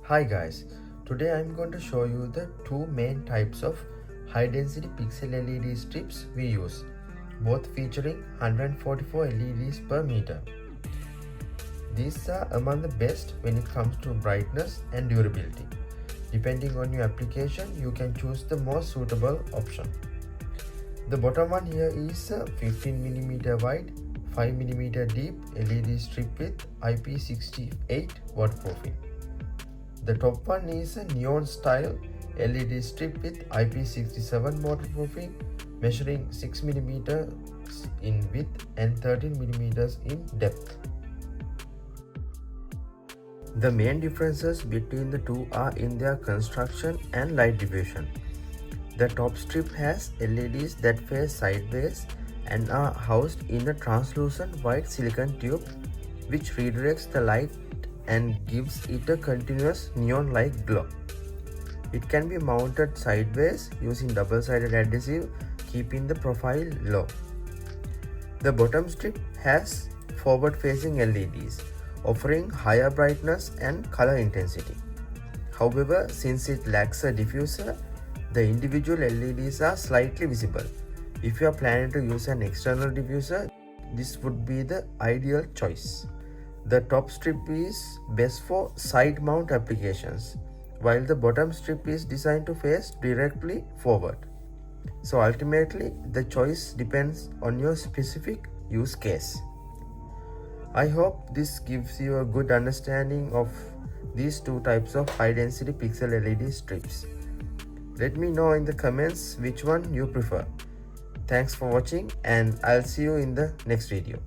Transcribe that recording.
Hi guys, today I'm going to show you the two main types of high density pixel LED strips we use, both featuring 144 LEDs per meter. These are among the best when it comes to brightness and durability. Depending on your application, you can choose the most suitable option. The bottom one here is a 15mm wide, 5mm deep LED strip with IP68 waterproofing. The top one is a neon style LED strip with IP67 waterproofing, measuring 6mm in width and 13mm in depth. The main differences between the two are in their construction and light diffusion. The top strip has LEDs that face sideways and are housed in a translucent white silicon tube which redirects the light and gives it a continuous neon-like glow. It can be mounted sideways using double-sided adhesive, keeping the profile low. The bottom strip has forward-facing LEDs, offering higher brightness and color intensity. However, since it lacks a diffuser, the individual LEDs are slightly visible. If you are planning to use an external diffuser, this would be the ideal choice. The top strip is best for side mount applications, while the bottom strip is designed to face directly forward. So ultimately, the choice depends on your specific use case. I hope this gives you a good understanding of these two types of high density pixel LED strips. Let me know in the comments which one you prefer. Thanks for watching, and I'll see you in the next video.